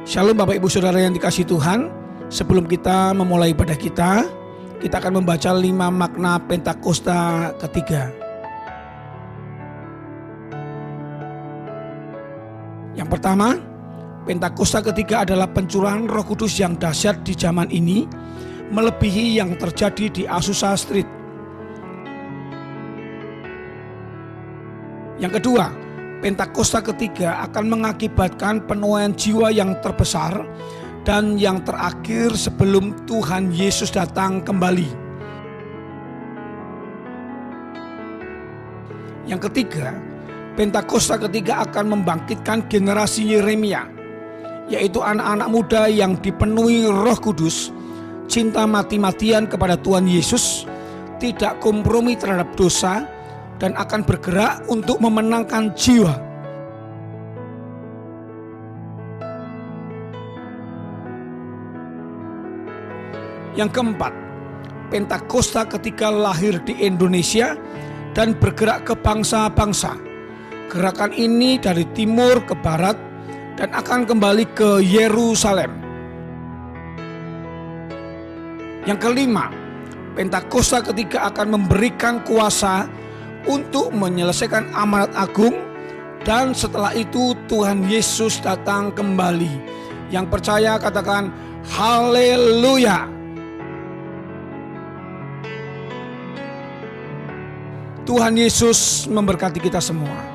Shalom Bapak Ibu Saudara yang dikasihi Tuhan. Sebelum kita memulai ibadah kita akan membaca 5 makna Pentakosta ketiga. Yang pertama, Pentakosta ketiga adalah pencurahan Roh Kudus yang dahsyat di zaman ini, melebihi yang terjadi di Azusa Street. Yang kedua, Pentakosta ketiga akan mengakibatkan penuaian jiwa yang terbesar dan yang terakhir sebelum Tuhan Yesus datang kembali. Yang ketiga, Pentakosta ketiga akan membangkitkan generasi Yeremia, yaitu anak-anak muda yang dipenuhi Roh Kudus, cinta mati-matian kepada Tuhan Yesus, tidak kompromi terhadap dosa, dan akan bergerak untuk memenangkan jiwa. Yang keempat, Pentakosta ketika lahir di Indonesia dan bergerak ke bangsa-bangsa. Gerakan ini dari timur ke barat dan akan kembali ke Yerusalem. Yang kelima, Pentakosta ketiga akan memberikan kuasa untuk menyelesaikan amanat agung, dan setelah itu Tuhan Yesus datang kembali. Yang percaya katakan haleluya. Tuhan Yesus memberkati kita semua.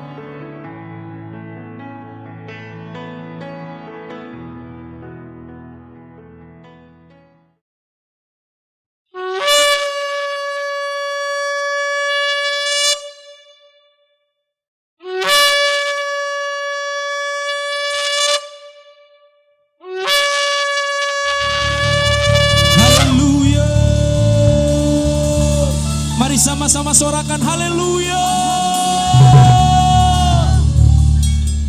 Sama-sama sorakan haleluya.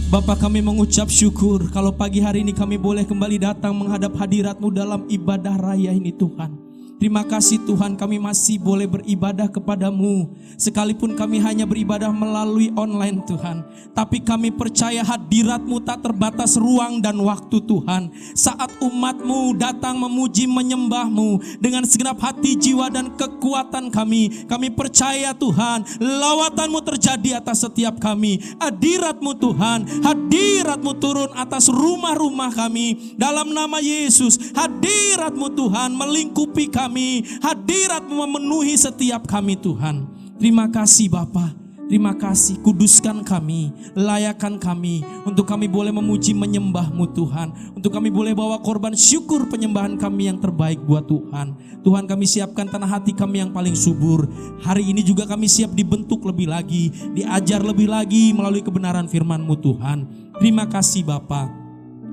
Bapa, kami mengucap syukur kalau pagi hari ini kami boleh kembali datang menghadap hadirat-Mu dalam ibadah raya ini Tuhan. Terima kasih Tuhan, kami masih boleh beribadah kepadamu. Sekalipun kami hanya beribadah melalui online Tuhan, tapi kami percaya hadirat-Mu tak terbatas ruang dan waktu Tuhan. Saat umat-Mu datang memuji menyembah-Mu dengan segenap hati, jiwa dan kekuatan kami percaya Tuhan, lawatan-Mu terjadi atas setiap kami. Hadirat-Mu Tuhan, hadirat-Mu turun atas rumah-rumah kami dalam nama Yesus. Hadirat-Mu Tuhan melingkupi kami, hadirat-Mu memenuhi setiap kami Tuhan. Terima kasih Bapa, terima kasih, kuduskan kami, layakan kami, untuk kami boleh memuji menyembah-Mu Tuhan, untuk kami boleh bawa korban syukur penyembahan kami yang terbaik buat Tuhan. Tuhan, kami siapkan tanah hati kami yang paling subur. Hari ini juga kami siap dibentuk lebih lagi, diajar lebih lagi melalui kebenaran firman-Mu Tuhan. Terima kasih Bapa.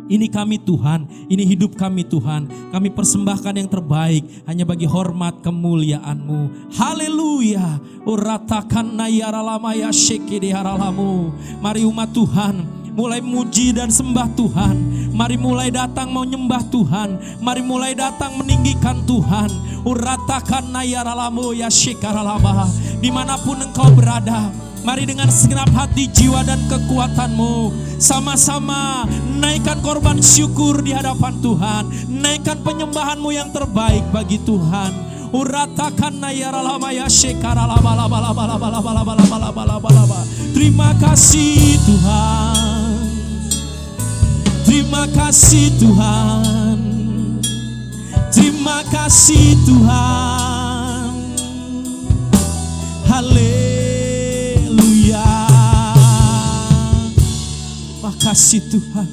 Ini kami Tuhan, ini hidup kami Tuhan. Kami persembahkan yang terbaik hanya bagi hormat kemuliaan-Mu. Haleluya. Uratakan nayaralama ya shekide haralamu. Mari umat Tuhan mulai muji dan sembah Tuhan. Mari mulai datang menyembah Tuhan. Mari mulai datang meninggikan Tuhan. Uratakan nayaralamu ya shekaralama. Dimanapun engkau berada, mari dengan segenap hati, jiwa dan kekuatan-Mu sama-sama naikkan korban syukur di hadapan Tuhan. Naikkan penyembahan-Mu yang terbaik bagi Tuhan. Uratakan nayaralama ya shekaralama. Terima kasih Tuhan. Terima kasih Tuhan. Terima kasih Tuhan. Haleluya. Terima kasih Tuhan.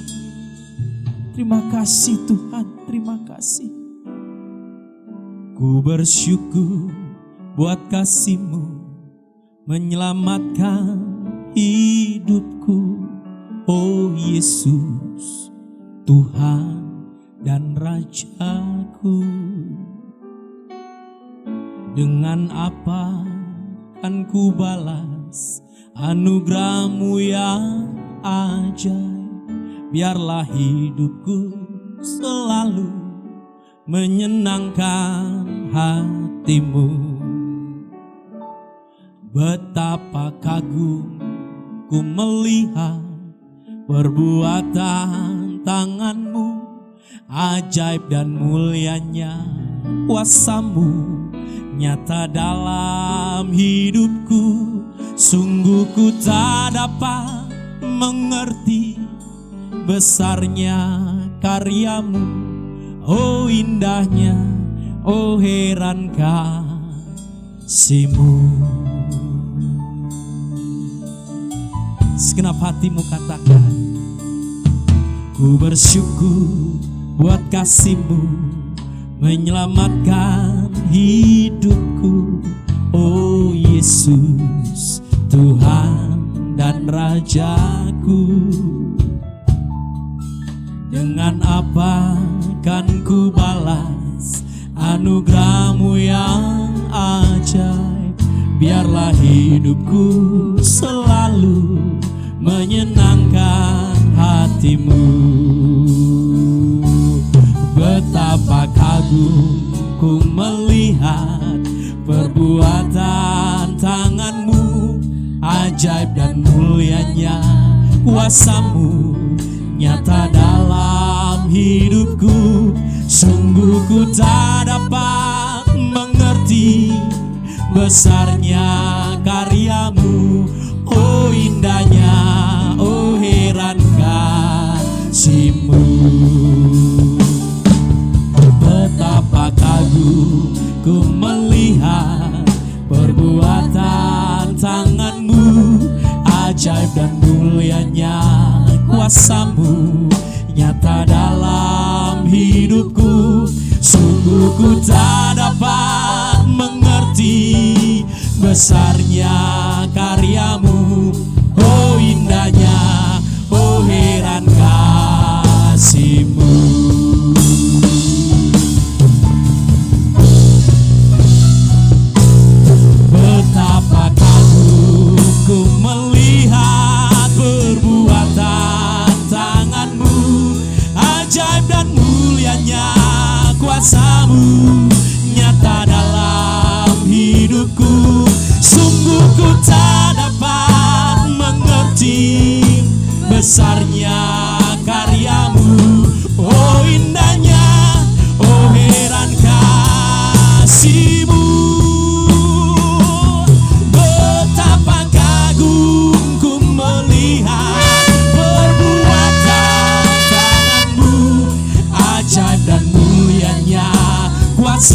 Terima kasih Tuhan. Terima kasih. Ku bersyukur buat kasih-Mu menyelamatkan hidupku. Oh Yesus, Tuhan dan Rajaku. Dengan apa kan ku balas anugerah-Mu yang ajaib? Biarlah hidupku selalu menyenangkan hati-Mu. Betapa kagum ku melihat perbuatan tangan-Mu ajaib dan mulianya kuasa-Mu nyata dalam hidupku. Sungguh ku tak dapat mengerti besarnya karya-Mu, oh indahnya, oh heran kasih-Mu. Segenap hatimu katakan, ku bersyukur buat kasih-Mu menyelamatkan hidupku. Oh Yesus, Tuhan dan Rajaku. Dengan apa kan ku balas anugerah-Mu yang ajaib? Biarlah hidupku selalu menyenangkan hati-Mu. Betapa kagum ku melihat perbuatan tangan-Mu, ajaib dan mulianya kuasa-Mu nyata dalam hidupku. Sungguh ku tak dapat mengerti besarnya karya-Mu, oh indahnya, oh heran kasih-Mu. Betapa kagum ku melihat perbuatan tangan-Mu, ajaib dan mulianya kuasa-Mu nyata dalam hidupku. Sungguh ku tak dapat mengerti besarnya karya-Mu, oh indahnya, oh heran kasih-Mu. Betapa kagum ku melihat perbuatan tangan-Mu, ajaib dan mulianya kuasa-Mu nyata dalam hidupku. Sungguh ku tak dapat mengerti besarnya karya-Mu, oh indahnya, oh heran kasih-Mu. Betapa kagum ku melihat perbuatan tangan-Mu, ajaib dan mulianya kuasa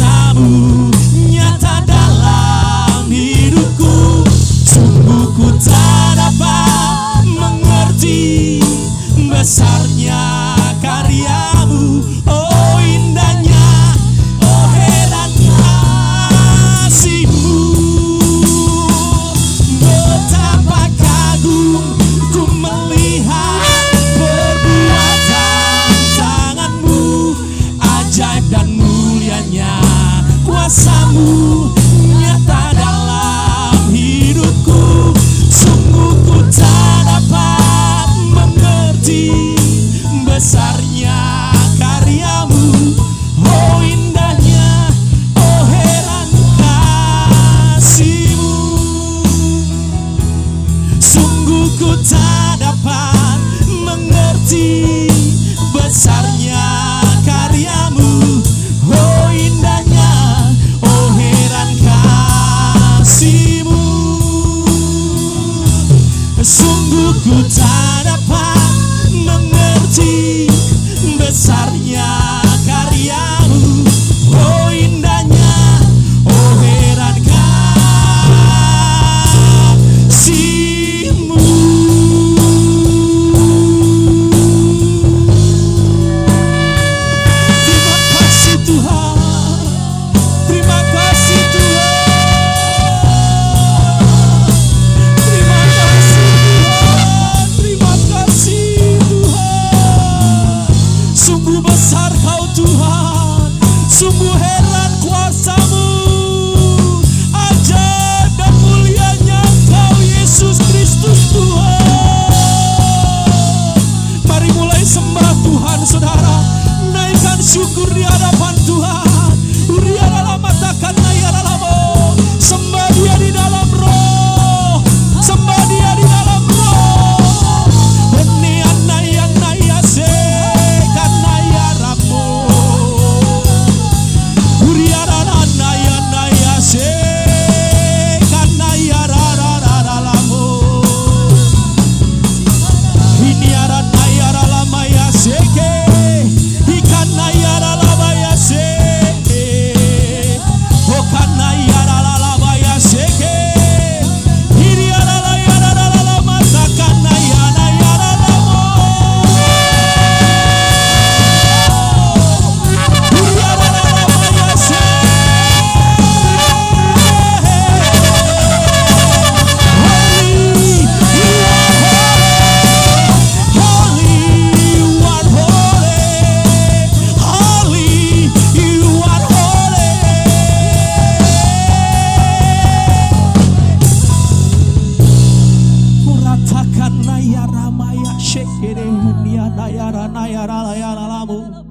ya ralamu.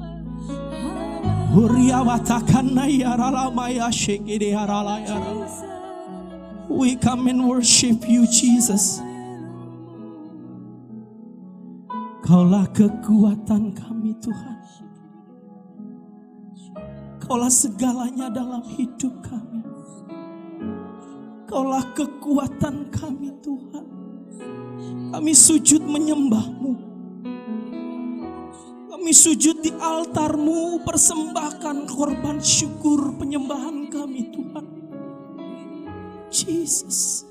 Huria watakana ya ralama ya shekide ya rala ya rala. We come and worship you, Jesus. Kaulah kekuatan kami, Tuhan. Kaulah segalanya dalam hidup kami. Kaulah kekuatan kami, Tuhan. Kami sujud menyembah-Mu. Kami sujud di altar-Mu, persembahkan korban syukur penyembahan kami, Tuhan. Jesus,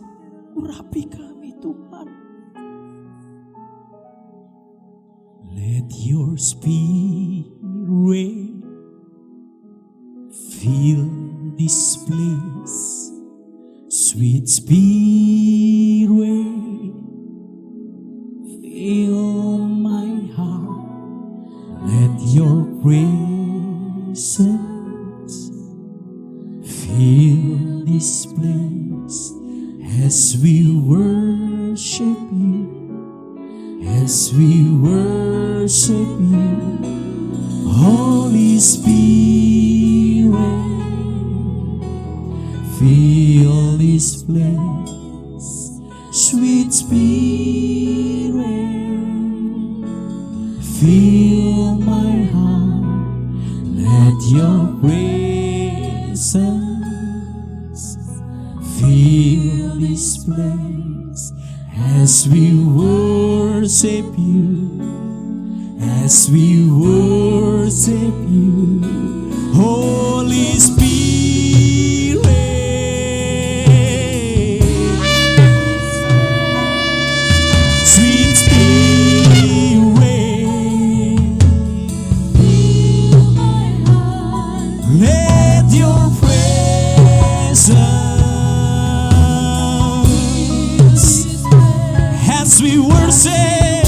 urapi kami, Tuhan. Let your spirit fill this place, sweet spirit, fill my heart. Let your presence fill this place as we worship you, as we worship you, Holy Spirit, fill this place, sweet spirit, fill my heart. Let your presence fill this place as we worship you, as we worship you, Holy Spirit, sweet spirit, let your presence as we worship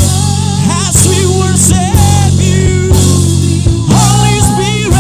you, Holy Spirit.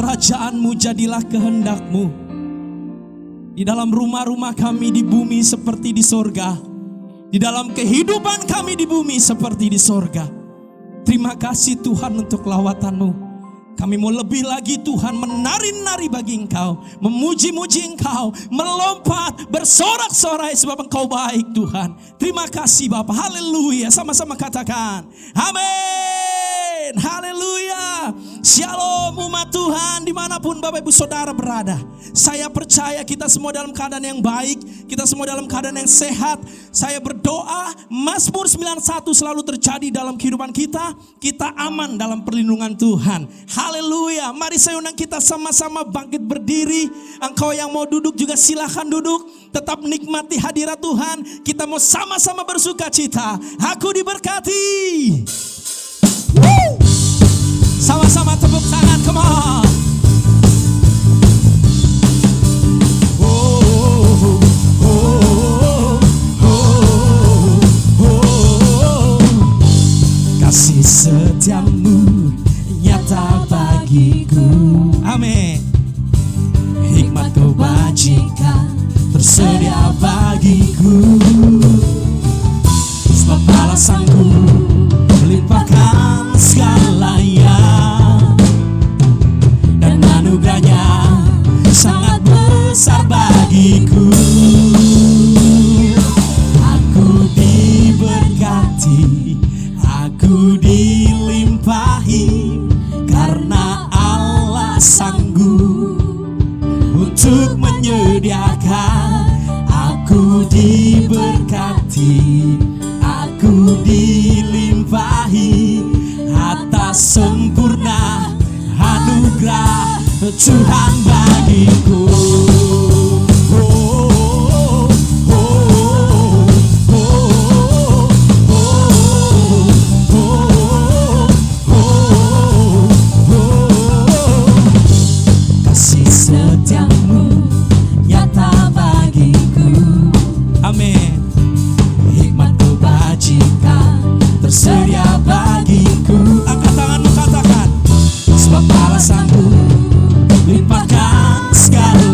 kerajaanmu, jadilah kehendakmu. Di dalam rumah-rumah kami di bumi seperti di sorga. Di dalam kehidupan kami di bumi seperti di sorga. Terima kasih Tuhan untuk lawatan-Mu. Kami mau lebih lagi Tuhan menari-nari bagi Engkau, memuji-muji Engkau, melompat, bersorak-sorai sebab Engkau baik Tuhan. Terima kasih Bapa. Haleluya. Sama-sama katakan amin. Haleluya. Shalom umat Tuhan dimanapun Bapak Ibu Saudara berada. Saya percaya kita semua dalam keadaan yang baik, kita semua dalam keadaan yang sehat. Saya berdoa Mazmur 91 selalu terjadi dalam kehidupan kita. Kita aman dalam perlindungan Tuhan. Haleluya. Mari saya undang kita sama-sama bangkit berdiri. Engkau yang mau duduk juga silahkan duduk. Tetap nikmati hadirat Tuhan. Kita mau sama-sama bersuka cita. Aku diberkati. Woo! Sama-sama tepuk tangan, come on. Kasih setiamu nyata bagiku. Amin. Hikmat kebajikan tersedia bagiku. Sebab balasanku melimpahkan segalanya, dan anugerahnya sangat besar bagiku. Aku diberkati, aku dilimpahi, karena Allah sanggup untuk menyediakan. Aku diberkati, aku dilimpahi atas sempurna anugerah Tuhan bagiku. Kasih setiamu nyata bagiku. Amin. Hikmat kebajikan tersedia bagiku. Angkat tanganmu, katakan sebab balasanku limpahkan segala.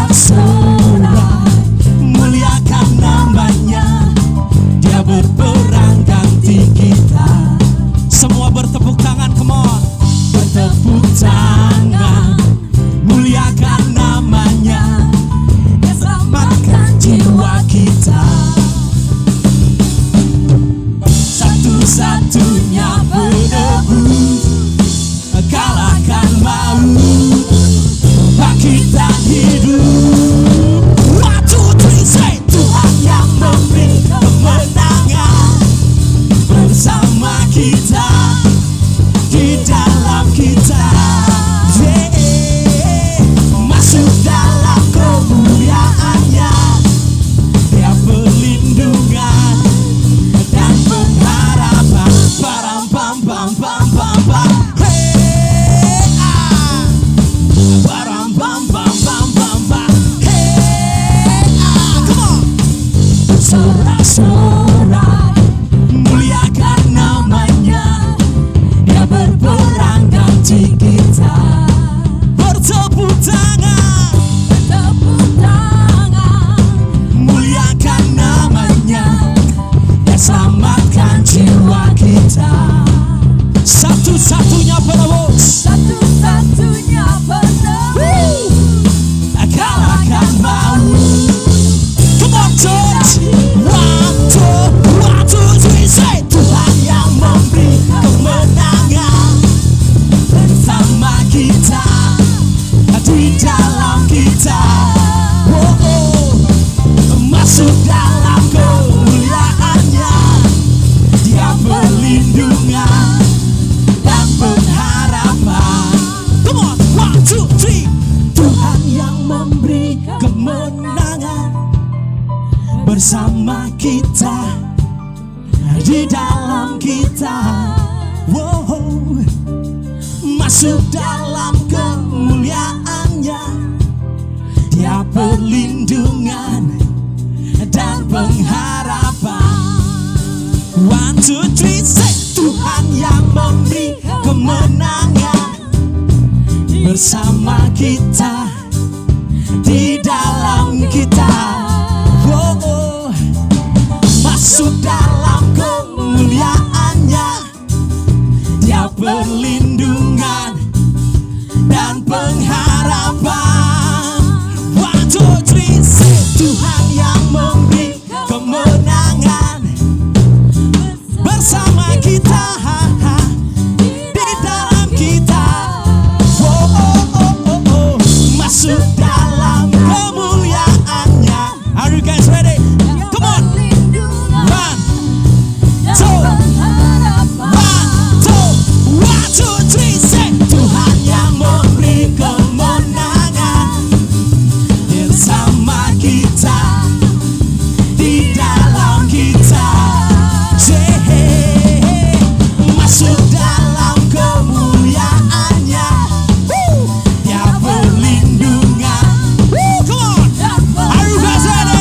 bersorak-sorai, muliakan namanya. Dia berperang ganti kita. Semua bertepuk tangan, come on. Bertepuk tangan, muliakan namanya. Dia selamatkan jiwa kita. Satu-satunya penebus, kalahkan maut, bangkitkan hidup. 1, 2, 3, say. Tuhan yang memberi kemenangan bersama kita, di dalam kita. Yeah. Masuk dalam kemuliaannya. Dia perlindungan dan pengharapan. Param pam pam pam pam pam. Hey, param pam pam pam pam pam. Hey, come on. Sorak-sorai, muliakan namanya. Dia berperang ganti kita. Bertepuk tangan, muliakan namanya. Dia selamatkan jiwa kita. Satu-satunya penebus, kalahkan maut. Come on church. 1, 2, 3, say. Tuhan yang memberi kemenangan bersama kita, di dalam kita. Oh, oh. Masuk dalam kemuliaannya. Dia perlindungan dan pengharapan. Come on, 1, 2, 3. Tuhan yang memberi kemenangan bersama kita, di dalam kita. Wow. Masuk dalam kemuliaannya. Dia perlindungan dan pengharapan. 1, 2, 3, say. Tuhan yang memberi kemenangan bersama kita, di dalam kita. Oh, masuk dalam kemuliaannya. Dia perlindungan dan pengharapan. 1, 2, 3, say. Tuhan yang memberi kemenangan bersama kita, di dalam kita. Oh, oh, oh, oh, oh. Masuk dalam kemuliaannya. Are you guys ready? Come on. 1, 2, 1, 2, 3, say. Tuhan yang memberi kemenangan bersama kita, di dalam kita. Yeah. Masuk dalam kemuliaannya. Dia perlindungan. Come on. Are you guys ready?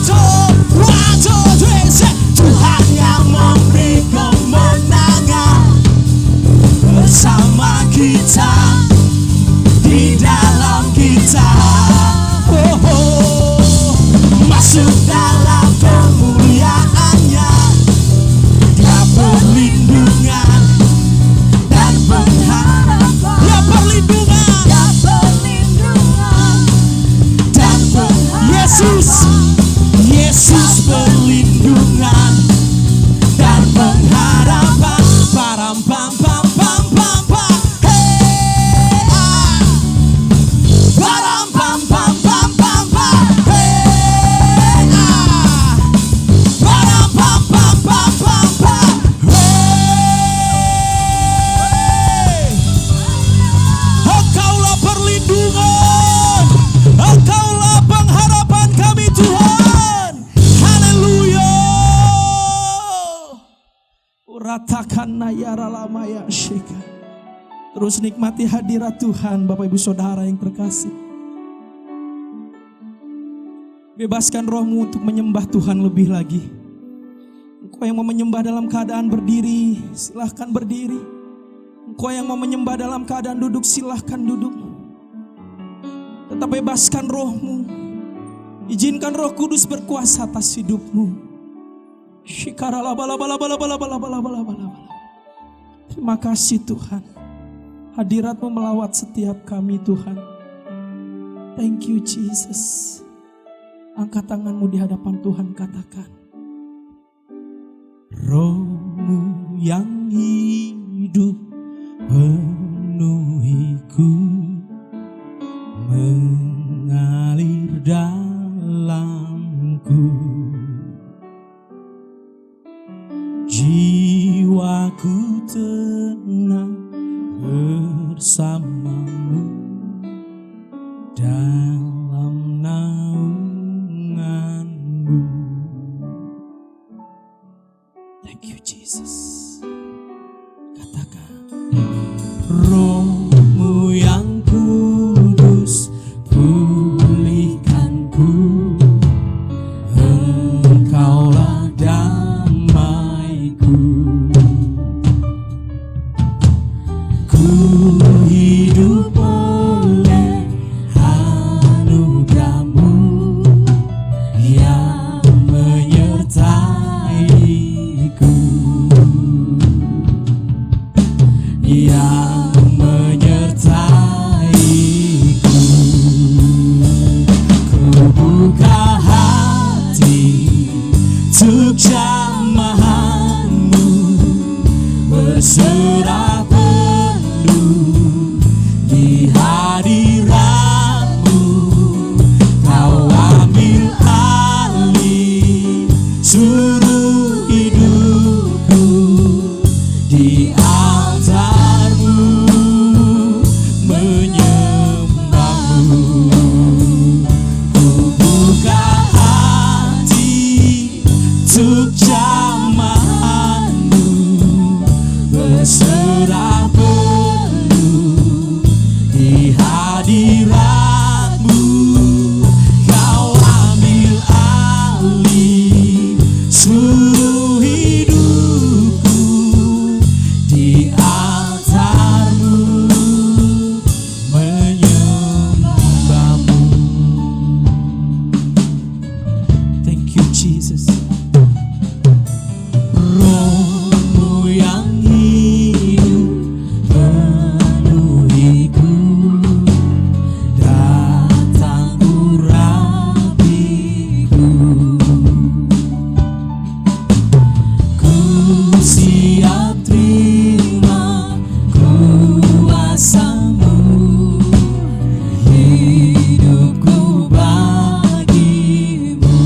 1, 2, 3, say. Tuhan yang memberi kemenangan bersama kita, di dalam kita. Oh, oh. Masuk dalam kemuliaannya. Dia perlindungan dan pengharapan. Dia perlindungan dan Yesus, Yesus perlindungan dan pengharapan. Param pam pam pam pam pam. Hey, param pam pam pam pam pam. Hey, param pam pam pam pam pam. Hey, Engkaulah perlindungan, Engkaulah pengharapan kami Tuhan. Haleluya. Uratakan nayara lamaya shika. Terus nikmati hadirat Tuhan, Bapak Ibu Saudara yang terkasih. Bebaskan rohmu untuk menyembah Tuhan lebih lagi. Engkau yang mau menyembah dalam keadaan berdiri, silahkan berdiri. Engkau yang mau menyembah dalam keadaan duduk, silahkan duduk. Kita bebaskan roh-Mu. Izinkan Roh Kudus berkuasa atas hidup-Mu. Terima kasih Tuhan. Hadirat-Mu melawat setiap kami Tuhan. Thank you Jesus. Angkat tanganmu di hadapan Tuhan, katakan, Roh-Mu yang hidup penuhiku, mengalir dalamku. Jiwaku tenang bersamamu dalam naunganmu. Thank you Jesus. Katakan, Roh-Mu yang kudus pulihkanku, Engkaulah damaiku. Ku hidup oleh anugerah-Mu yang menyertaiku, yang menyertaiku. Ku buka hati untuk jamahan-Mu, berserah penuh di hadirat-Mu. Kau ambil alih seluruh hidupku, di altar-Mu menyembah-Mu. Ku buka hati untuk jamahan-Mu, berserah penuh di hadirat-Mu. Kau ambil alih seluruh hidupku, di altar-Mu menyembah-Mu. Thank you Jesus. Roh-Mu yang hidup penuhiku, datang urapiku. Ku siap terima kuasa-Mu, hidupku bagimu.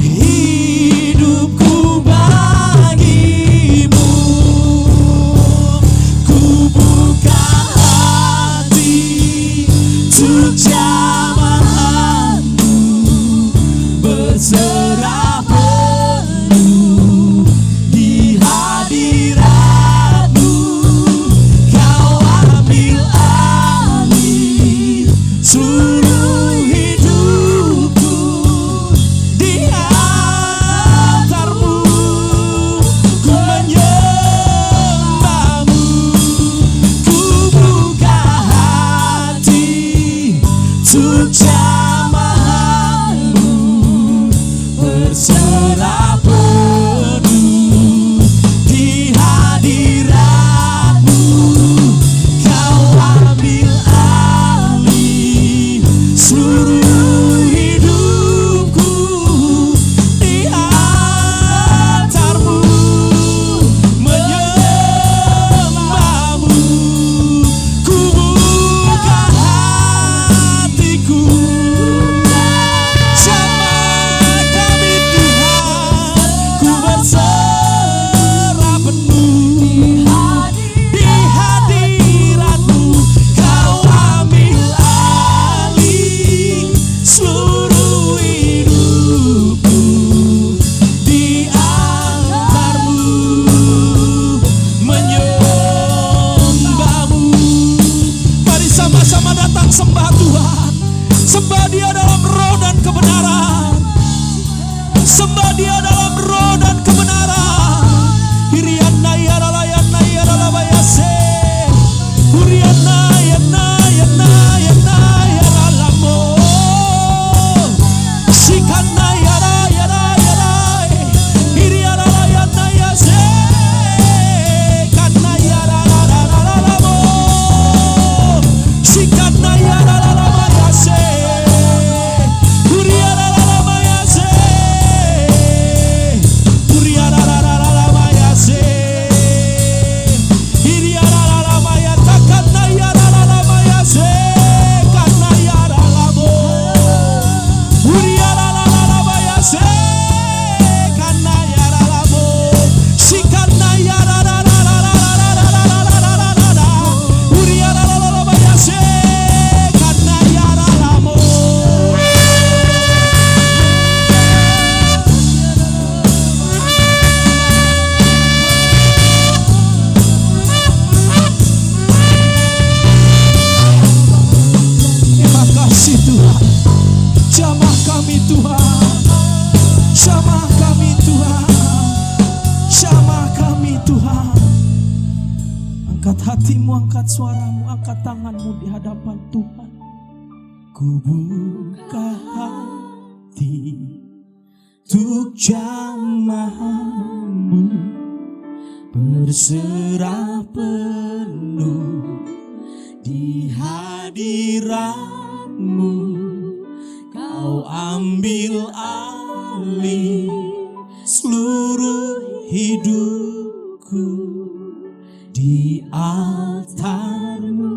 Hidupku bagimu. Ku buka hati untuk jamahan-Mu, berserah penuh di hadirat-Mu. Kau ambil alih seluruh hidupku, di altar-Mu ku menyembah-Mu. Ku buka hati untuk jamahan-Mu, berserah penuh di hadirat-Mu. Kau ambil alih seluruh hidupku, di altar-Mu menyembah-Mu. Ku buka hatiku, jamah kami Tuhan. Ku berserah penuh di hadirat-Mu. Kau ambil alih seluruh hidupku, di altar-Mu menyembah-Mu. Mari sama-sama datang sembah Tuhan. Sembah Dia dalam roh dan kebenaran. Sembah Dia dalam roh dan kebenaran. Hiriana ya rala ya na ya rala bayase. Huriana ya na angkat suaramu, angkat tanganmu di hadapan Tuhan. Ku buka hati untuk jamaah-Mu, berserah penuh di hadirat-Mu. Kau ambil alih seluruh hidupku di altar-Mu,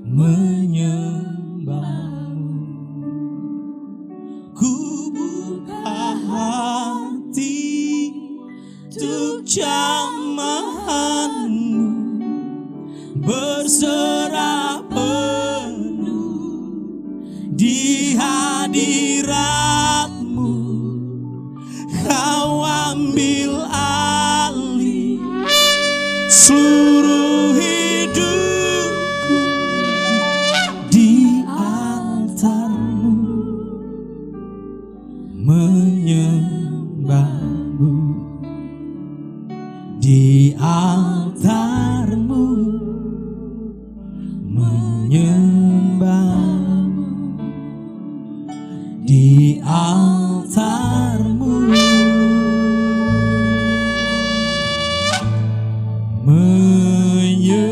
menyembah-Mu. Ku buka hati untuk jamaah-Mu, berserah penuh di hadirat-Mu. Kau ambil alih seluruh hidupku di altar-Mu, menyembah-Mu. Di altar-Mu, menyembah-Mu. Di altar-Mu, menyembah-Mu.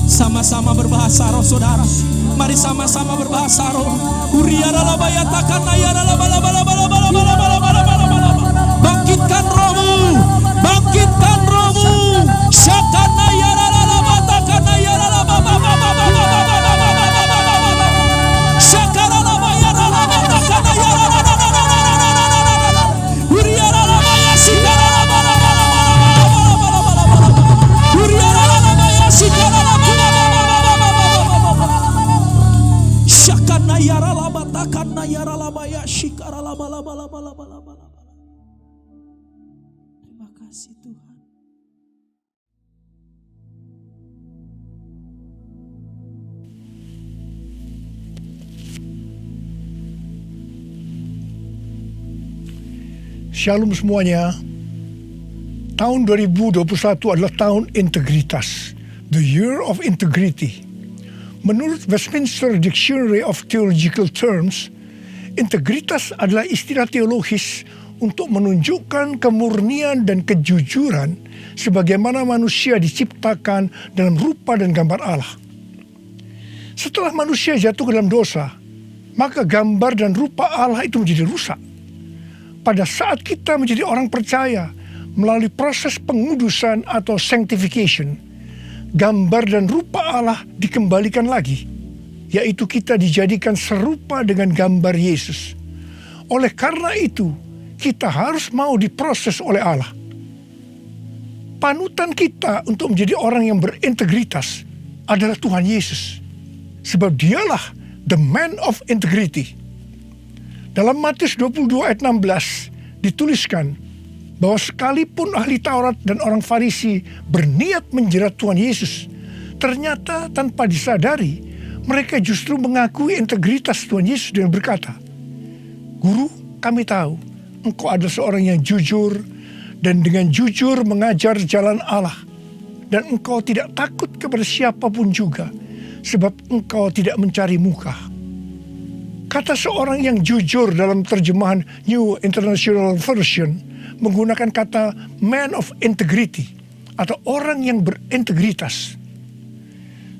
Sama-sama berbahasa roh, saudara. Mari sama-sama berbahasa roh. Bangkitkan rohmu, bangkitkan rohmu. Terima kasih Tuhan. Shalom semuanya. Tahun 2021 adalah tahun integritas, the year of integrity. Menurut Westminster Dictionary of Theological Terms, integritas adalah istilah teologis untuk menunjukkan kemurnian dan kejujuran sebagaimana manusia diciptakan dalam rupa dan gambar Allah. Setelah manusia jatuh ke dalam dosa, maka gambar dan rupa Allah itu menjadi rusak. Pada saat kita menjadi orang percaya melalui proses pengudusan atau sanctification, gambar dan rupa Allah dikembalikan lagi, yaitu kita dijadikan serupa dengan gambar Yesus. Oleh karena itu, kita harus mau diproses oleh Allah. Panutan kita untuk menjadi orang yang berintegritas adalah Tuhan Yesus, sebab dialah the man of integrity. Dalam Matius 22 ayat 16 dituliskan bahwa sekalipun ahli Taurat dan orang Farisi berniat menjerat Tuhan Yesus, ternyata tanpa disadari mereka justru mengakui integritas Tuhan Yesus dengan berkata, "Guru, kami tahu Engkau adalah seorang yang jujur dan dengan jujur mengajar jalan Allah, dan Engkau tidak takut kepada siapapun juga, sebab Engkau tidak mencari muka." Kata seorang yang jujur dalam terjemahan New International Version menggunakan kata man of integrity atau orang yang berintegritas.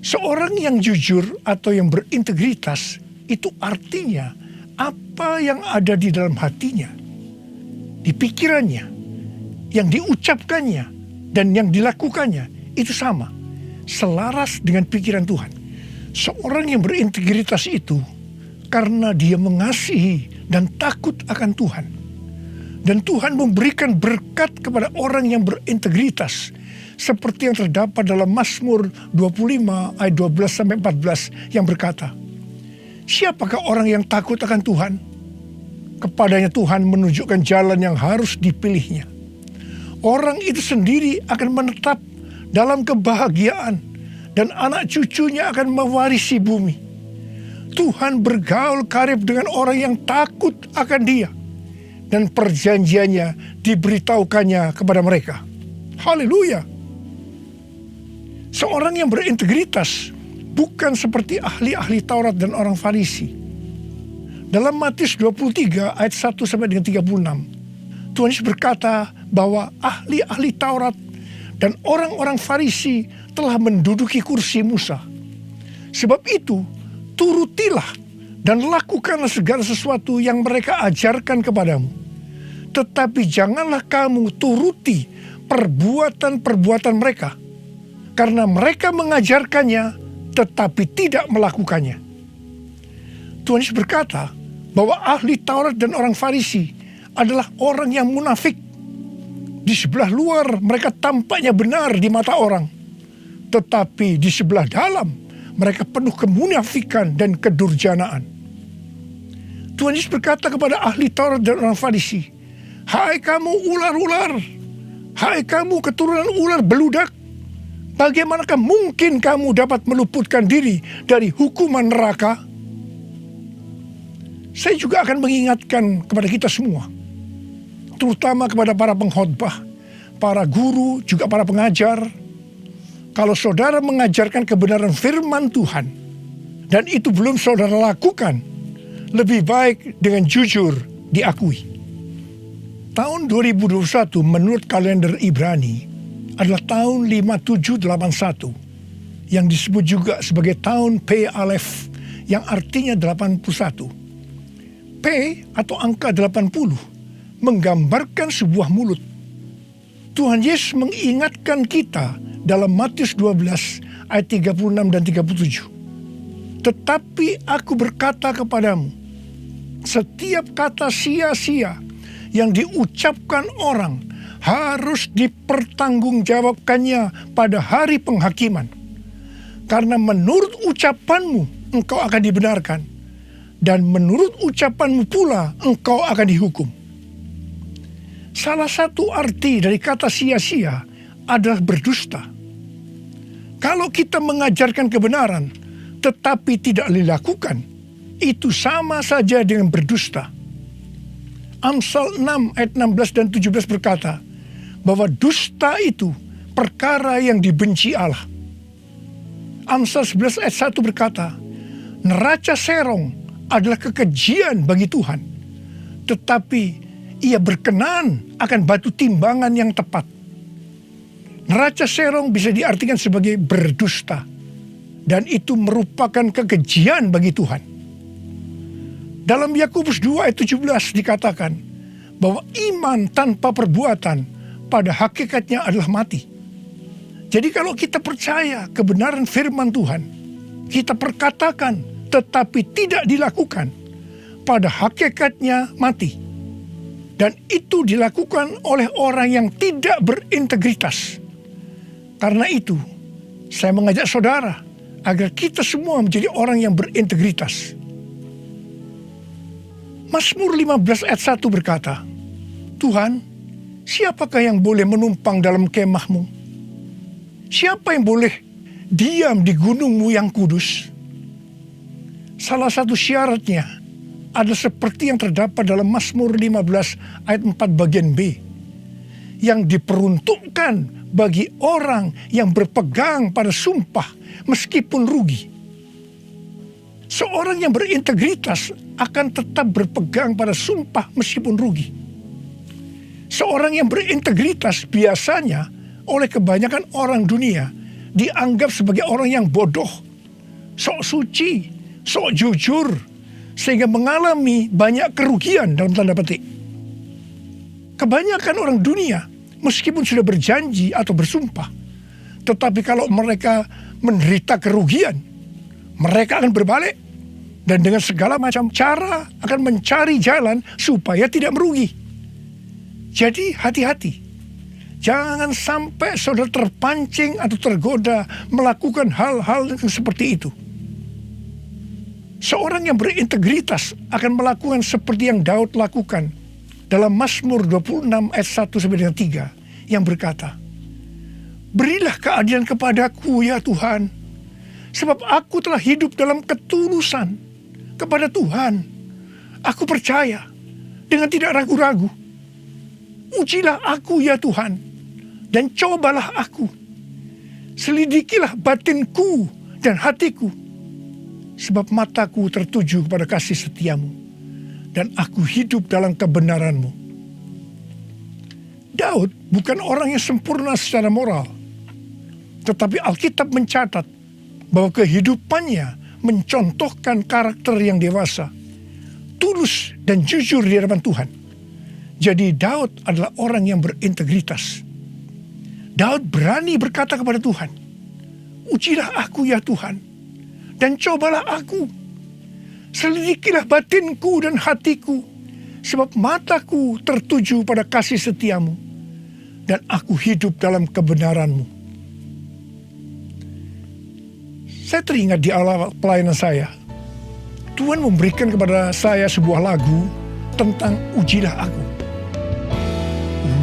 Seorang yang jujur atau yang berintegritas itu artinya apa yang ada di dalam hatinya, di pikirannya, yang diucapkannya dan yang dilakukannya itu sama, selaras dengan pikiran Tuhan. Seorang yang berintegritas itu karena dia mengasihi dan takut akan Tuhan. Dan Tuhan memberikan berkat kepada orang yang berintegritas, seperti yang terdapat dalam Mazmur 25 ayat 12-14 yang berkata, "Siapakah orang yang takut akan Tuhan? Kepadanya Tuhan menunjukkan jalan yang harus dipilihnya. Orang itu sendiri akan menetap dalam kebahagiaan, dan anak cucunya akan mewarisi bumi. Tuhan bergaul karib dengan orang yang takut akan Dia. dan perjanjiannya diberitahukannya kepada mereka. Haleluya. Seorang yang berintegritas bukan seperti ahli-ahli Taurat dan orang Farisi. Dalam Matius 23 ayat 1 sampai dengan 36, Tuhan Yesus berkata bahwa ahli-ahli Taurat dan orang-orang Farisi telah menduduki kursi Musa. Sebab itu, turutilah dan lakukanlah segala sesuatu yang mereka ajarkan kepadamu. Tetapi janganlah kamu turuti perbuatan-perbuatan mereka, karena mereka mengajarkannya tetapi tidak melakukannya. Tuhan Yesus berkata bahwa ahli Taurat dan orang Farisi adalah orang yang munafik. Di sebelah luar mereka tampaknya benar di mata orang, tetapi di sebelah dalam mereka penuh kemunafikan dan kedurjanaan. Tuhan Yesus berkata kepada ahli Taurat dan orang Farisi, "Hai kamu ular-ular, hai kamu keturunan ular beludak, bagaimanakah mungkin kamu dapat meluputkan diri dari hukuman neraka?" Saya juga akan mengingatkan kepada kita semua, terutama kepada para pengkhotbah, para guru, juga para pengajar. Kalau saudara mengajarkan kebenaran firman Tuhan dan itu belum saudara lakukan, lebih baik dengan jujur diakui. Tahun 2021 menurut kalender Ibrani adalah tahun 5781 yang disebut juga sebagai tahun P Alef yang artinya 81. P atau angka 80 menggambarkan sebuah mulut. Tuhan Yesus mengingatkan kita dalam Matius 12 ayat 36 dan 37. Tetapi aku berkata kepadamu, setiap kata sia-sia yang diucapkan orang harus dipertanggungjawabkannya pada hari penghakiman. Karena menurut ucapanmu engkau akan dibenarkan, dan menurut ucapanmu pula engkau akan dihukum. Salah satu arti dari kata sia-sia adalah berdusta. Kalau kita mengajarkan kebenaran tetapi tidak dilakukan, itu sama saja dengan berdusta. Amsal 6 ayat 16 dan 17 berkata bahwa dusta itu perkara yang dibenci Allah. Amsal 11 ayat 1 berkata, neraca serong adalah kekejian bagi Tuhan, tetapi ia berkenan akan batu timbangan yang tepat. Neraca serong bisa diartikan sebagai berdusta, dan itu merupakan kekejian bagi Tuhan. Dalam Yakobus 2 ayat 17 dikatakan bahwa iman tanpa perbuatan pada hakikatnya adalah mati. Jadi kalau kita percaya kebenaran firman Tuhan, kita perkatakan tetapi tidak dilakukan, pada hakikatnya mati. Dan itu dilakukan oleh orang yang tidak berintegritas. Karena itu, saya mengajak saudara agar kita semua menjadi orang yang berintegritas. Mazmur 15 ayat 1 berkata, Tuhan, siapakah yang boleh menumpang dalam kemahmu? Siapa yang boleh diam di gunungmu yang kudus? Salah satu syaratnya adalah seperti yang terdapat dalam Mazmur 15 ayat 4 bagian B, yang diperuntukkan bagi orang yang berpegang pada sumpah meskipun rugi. Seorang yang berintegritas akan tetap berpegang pada sumpah meskipun rugi. Seorang yang berintegritas biasanya oleh kebanyakan orang dunia dianggap sebagai orang yang bodoh, sok suci, sok jujur, sehingga mengalami banyak kerugian dalam tanda petik. Kebanyakan orang dunia meskipun sudah berjanji atau bersumpah, tetapi kalau mereka menderita kerugian, mereka akan berbalik dan dengan segala macam cara akan mencari jalan supaya tidak merugi. Jadi hati-hati, jangan sampai saudara terpancing atau tergoda melakukan hal-hal yang seperti itu. Seorang yang berintegritas akan melakukan seperti yang Daud lakukan dalam Mazmur 26 ayat 1 sampai dengan 3 yang berkata, berilah keadilan kepadaku ya Tuhan, sebab aku telah hidup dalam ketulusan kepada Tuhan. Aku percaya dengan tidak ragu-ragu. Ujilah aku ya Tuhan, dan cobalah aku. Selidikilah batinku dan hatiku, sebab mataku tertuju kepada kasih setiamu, dan aku hidup dalam kebenaranmu. Daud bukan orang yang sempurna secara moral, tetapi Alkitab mencatat bahwa kehidupannya mencontohkan karakter yang dewasa, tulus dan jujur di hadapan Tuhan. Jadi Daud adalah orang yang berintegritas. Daud berani berkata kepada Tuhan, ujilah aku ya Tuhan, dan cobalah aku. Selidikilah batinku dan hatiku, sebab mataku tertuju pada kasih setiamu, dan aku hidup dalam kebenaranmu. Saya teringat di awal pelayanan saya, Tuhan memberikan kepada saya sebuah lagu tentang ujilah aku.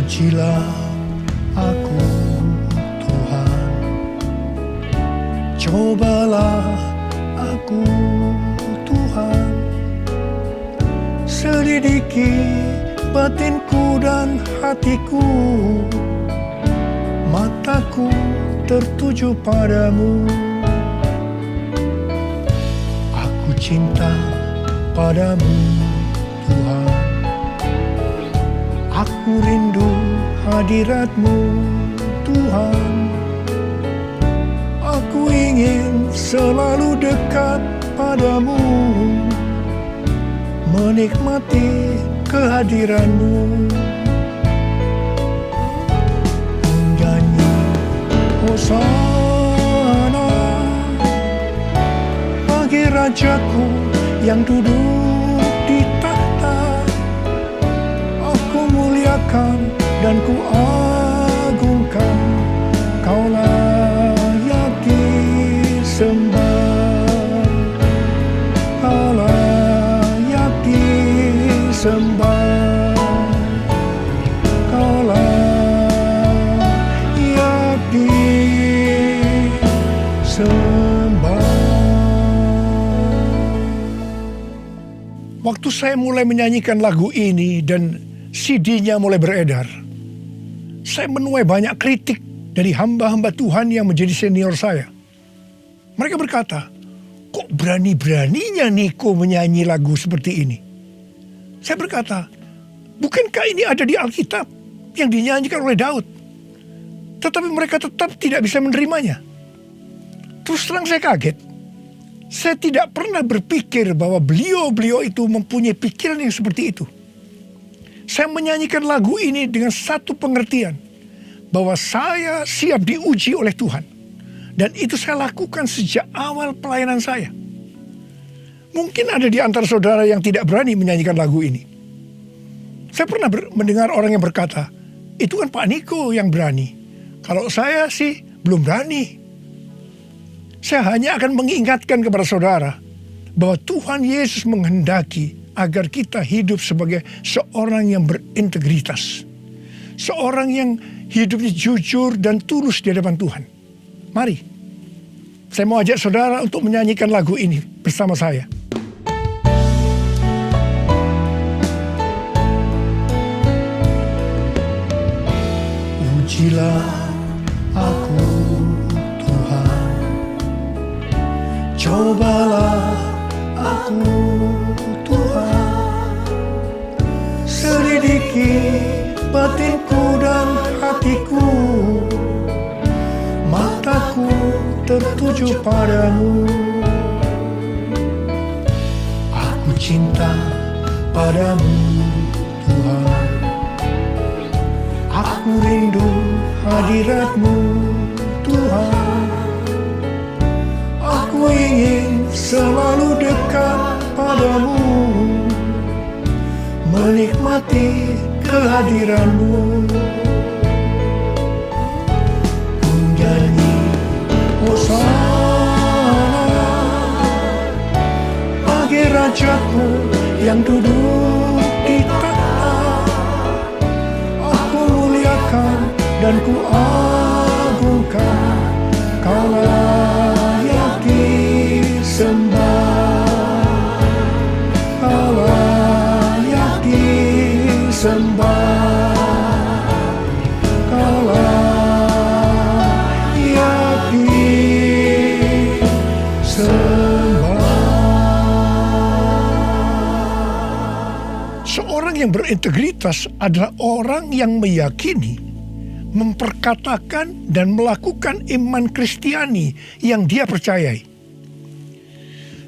Ujilah aku Tuhan, cobalah aku Tuhan, selidiki batinku dan hatiku, mataku tertuju padamu. Aku cinta padamu Tuhan, aku rindu hadirat-Mu Tuhan, aku ingin selalu dekat padamu, menikmati kehadiran-Mu. Menyanyi Hosana bagi Rajaku yang duduk di tahta. Aku muliakan dan ku agungkan, Kau layak disembah, Kau layak disembah, Kau layak disembah. Waktu saya mulai menyanyikan lagu ini dan CD-nya mulai beredar, saya menuai banyak kritik dari hamba-hamba Tuhan yang menjadi senior saya. Mereka berkata, kok berani-beraninya Niko menyanyi lagu seperti ini? Saya berkata, bukankah ini ada di Alkitab yang dinyanyikan oleh Daud? Tetapi mereka tetap tidak bisa menerimanya. Terus terang saya kaget. Saya tidak pernah berpikir bahwa beliau-beliau itu mempunyai pikiran yang seperti itu. Saya menyanyikan lagu ini dengan satu pengertian, bahwa saya siap diuji oleh Tuhan. Dan itu saya lakukan sejak awal pelayanan saya. Mungkin ada di antara saudara yang tidak berani menyanyikan lagu ini. Saya pernah mendengar orang yang berkata, itu kan Pak Niko yang berani. Kalau saya sih belum berani. Saya hanya akan mengingatkan kepada saudara bahwa Tuhan Yesus menghendaki agar kita hidup sebagai seorang yang berintegritas. Seorang yang hidupnya jujur dan tulus di hadapan Tuhan. Mari, saya mau ajak saudara untuk menyanyikan lagu ini bersama saya. Ujilah aku Tuhan, cobalah aku Tuhan, selidiki batinku dan hatiku, mataku tertuju padamu. Aku cinta padamu Tuhan, aku rindu hadirat-Mu Tuhan, aku ingin selalu dekat padamu, menikmati kehadiran-Mu. Menyanyi Hosana bagi Rajaku yang duduk di tahta. Aku muliakan dan ku agungkan, Kau layak disembah, Kau layak disembah. yang berintegritas adalah orang yang meyakini, memperkatakan dan melakukan iman Kristiani yang dia percayai.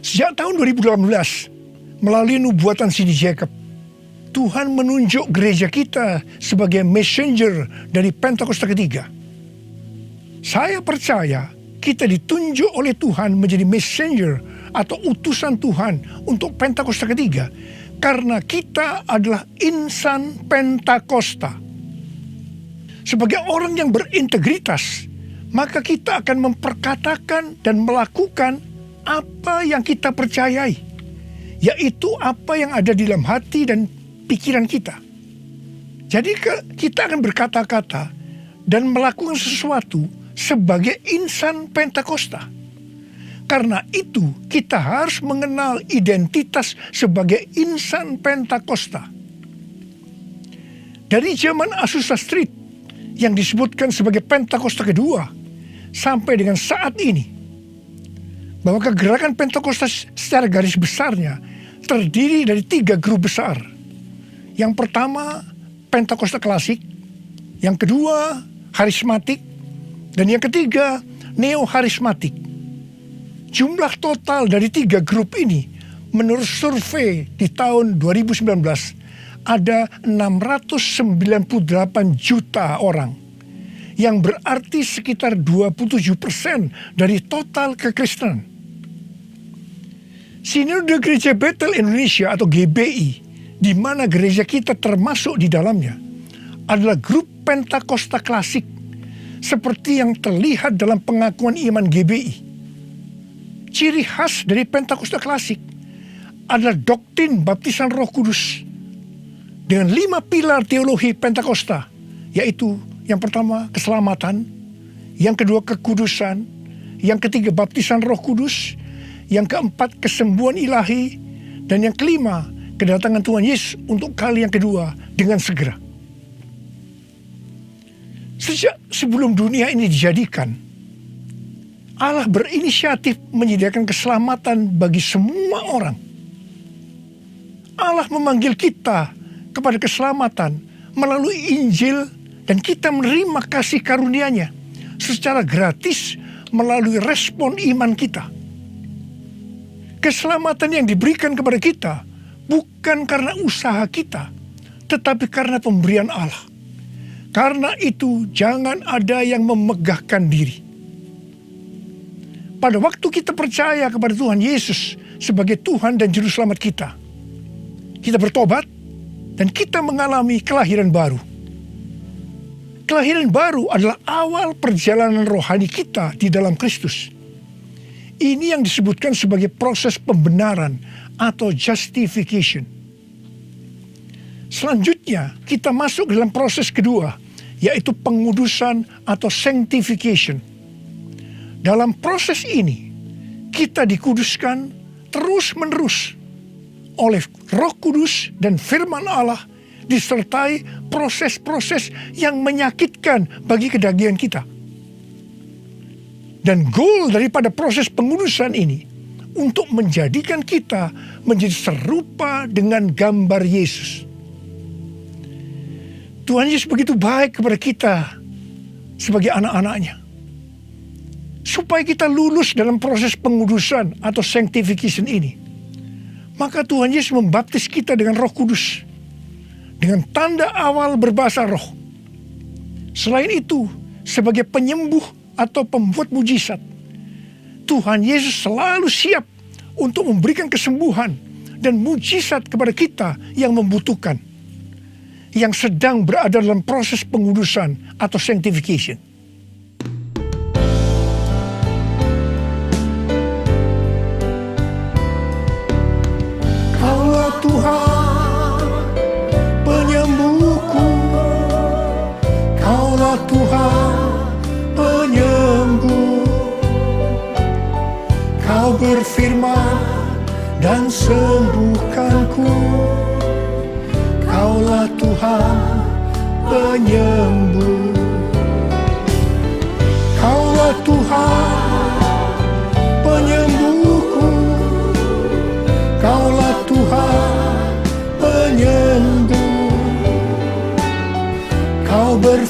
Sejak tahun 2018, melalui nubuatan Cindy Jacob, Tuhan menunjuk gereja kita sebagai messenger dari Pentakosta ketiga. Saya percaya kita ditunjuk oleh Tuhan menjadi messenger atau utusan Tuhan untuk Pentakosta ketiga karena kita adalah insan Pentakosta. Sebagai orang yang berintegritas, maka kita akan memperkatakan dan melakukan apa yang kita percayai, yaitu apa yang ada di dalam hati dan pikiran kita. Jadi kita akan berkata-kata dan melakukan sesuatu sebagai insan Pentakosta. Karena itu kita harus mengenal identitas sebagai insan Pentakosta. Dari zaman Azusa Street yang disebutkan sebagai Pentakosta kedua sampai dengan saat ini, bahwa kegerakan Pentakosta secara garis besarnya terdiri dari 3 grup besar. Yang pertama Pentakosta klasik, yang kedua harismatik, dan yang ketiga neo-harismatik. Jumlah total dari 3 grup ini menurut survei di tahun 2019 ada 698 juta orang, yang berarti sekitar 27% dari total kekristenan. Sinode Gereja Bethel Indonesia atau GBI, di mana gereja kita termasuk di dalamnya, adalah grup Pentakosta klasik seperti yang terlihat dalam pengakuan iman GBI. Ciri khas dari Pentakosta klasik adalah doktrin baptisan Roh Kudus dengan 5 pilar teologi Pentakosta, yaitu yang pertama keselamatan, yang kedua kekudusan, yang ketiga baptisan Roh Kudus, yang keempat kesembuhan ilahi, dan yang kelima kedatangan Tuhan Yesus untuk kali yang kedua dengan segera. Sejak sebelum dunia ini dijadikan, Allah berinisiatif menyediakan keselamatan bagi semua orang. Allah memanggil kita kepada keselamatan melalui Injil dan kita menerima kasih karunia-Nya secara gratis melalui respon iman kita. Keselamatan yang diberikan kepada kita bukan karena usaha kita, tetapi karena pemberian Allah. Karena itu jangan ada yang memegahkan diri. Pada waktu kita percaya kepada Tuhan Yesus sebagai Tuhan dan Juru Selamat kita bertobat dan kita mengalami kelahiran baru. Kelahiran baru adalah awal perjalanan rohani kita di dalam Kristus. Ini yang disebutkan sebagai proses pembenaran atau justification. Selanjutnya kita masuk dalam proses kedua, yaitu pengudusan atau sanctification. Dalam proses ini, kita dikuduskan terus-menerus oleh Roh Kudus dan firman Allah, disertai proses-proses yang menyakitkan bagi kedagingan kita. Dan goal daripada proses pengudusan ini untuk menjadikan kita menjadi serupa dengan gambar Yesus. Tuhan Yesus begitu baik kepada kita sebagai anak-anak-Nya, supaya kita lulus dalam proses pengudusan atau sanctification ini. Maka Tuhan Yesus membaptis kita dengan Roh Kudus, dengan tanda awal berbahasa roh. Selain itu, sebagai penyembuh atau pembuat mujizat, Tuhan Yesus selalu siap untuk memberikan kesembuhan dan mujizat kepada kita yang membutuhkan, yang sedang berada dalam proses pengudusan atau sanctification. Kaulah Tuhan penyembuhku, Kaulah Tuhan penyembuh. Kau berfirman dan sembuhkanku, Kaulah Tuhan penyembuh. Kaulah Tuhan penyembuhku, Kaulah Tuhan penyembuh.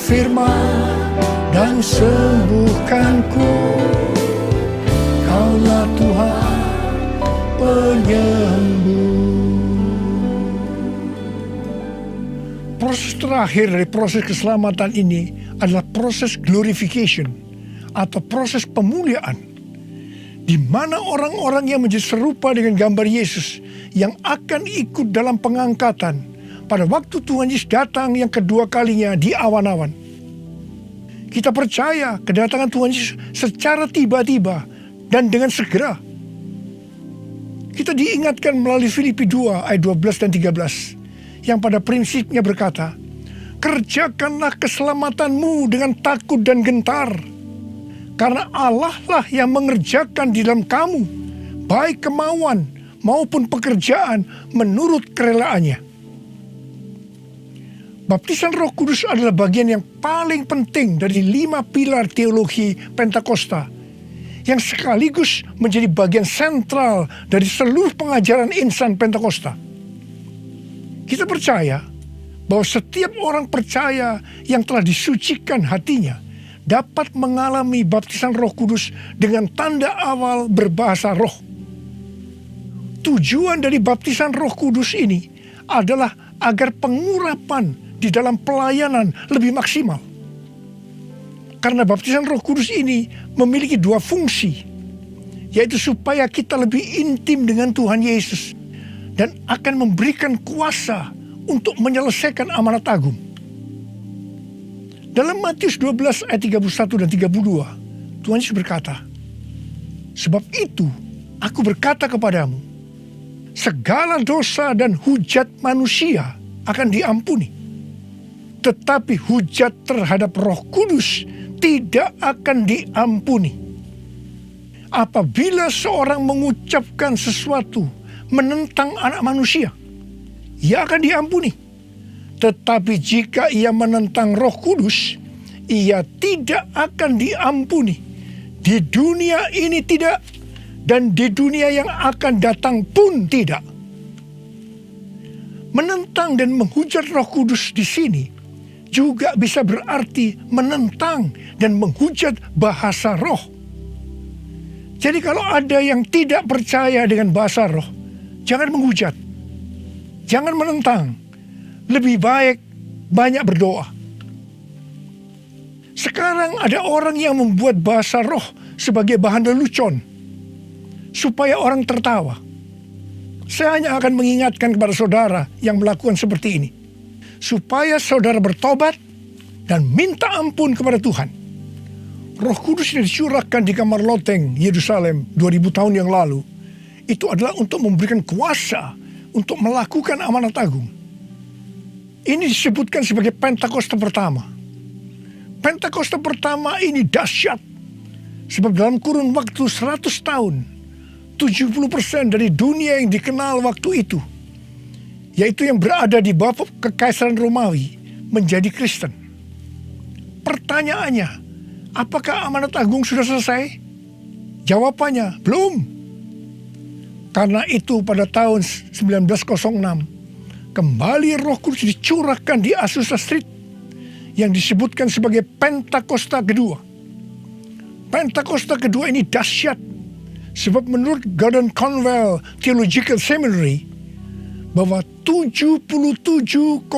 berfirman dan sembuhkanku. Kaulah Tuhan penyembuh. Proses terakhir dari proses keselamatan ini adalah proses glorification atau proses pemuliaan, di mana orang-orang yang menjadi serupa dengan gambar Yesus yang akan ikut dalam pengangkatan pada waktu Tuhan Yesus datang yang kedua kalinya di awan-awan. Kita percaya kedatangan Tuhan Yesus secara tiba-tiba dan dengan segera. Kita diingatkan melalui Filipi 2 ayat 12 dan 13 yang pada prinsipnya berkata, kerjakanlah keselamatanmu dengan takut dan gentar, karena Allah lah yang mengerjakan di dalam kamu baik kemauan maupun pekerjaan menurut kerelaannya. Baptisan Roh Kudus adalah bagian yang paling penting dari 5 pilar teologi Pentakosta, yang sekaligus menjadi bagian sentral dari seluruh pengajaran insan Pentakosta. Kita percaya bahwa setiap orang percaya yang telah disucikan hatinya dapat mengalami baptisan Roh Kudus dengan tanda awal berbahasa roh. Tujuan dari baptisan Roh Kudus ini adalah agar pengurapan di dalam pelayanan lebih maksimal. Karena baptisan Roh Kudus ini memiliki 2 fungsi, yaitu supaya kita lebih intim dengan Tuhan Yesus dan akan memberikan kuasa untuk menyelesaikan amanat agung. Dalam Matius 12 ayat 31 dan 32, Tuhan Yesus berkata, sebab itu aku berkata kepadamu, segala dosa dan hujat manusia akan diampuni, tetapi hujat terhadap Roh Kudus tidak akan diampuni. Apabila seorang mengucapkan sesuatu menentang anak manusia, ia akan diampuni. Tetapi jika ia menentang Roh Kudus, ia tidak akan diampuni. Di dunia ini tidak, dan di dunia yang akan datang pun tidak. Menentang dan menghujat Roh Kudus di sini juga bisa berarti menentang dan menghujat bahasa roh. Jadi kalau ada yang tidak percaya dengan bahasa roh, jangan menghujat, jangan menentang. Lebih baik banyak berdoa. Sekarang ada orang yang membuat bahasa roh sebagai bahan lelucon supaya orang tertawa. Saya hanya akan mengingatkan kepada saudara yang melakukan seperti ini, supaya saudara bertobat dan minta ampun kepada Tuhan. Roh Kudus yang dicurahkan di kamar loteng Yerusalem 2000 tahun yang lalu, itu adalah untuk memberikan kuasa untuk melakukan amanat agung. Ini disebutkan sebagai Pentakosta pertama. Pentakosta pertama ini dahsyat, sebab dalam kurun waktu 100 tahun, 70% dari dunia yang dikenal waktu itu, yaitu yang berada di bawah kekaisaran Romawi, menjadi Kristen. Pertanyaannya, apakah amanat agung sudah selesai? Jawabannya, belum. Karena itu pada tahun 1906, kembali Roh Kudus dicurahkan di Azusa Street, yang disebutkan sebagai Pentakosta kedua. Pentakosta kedua ini dahsyat, sebab menurut Gordon Conwell Theological Seminary, bahwa 77,9%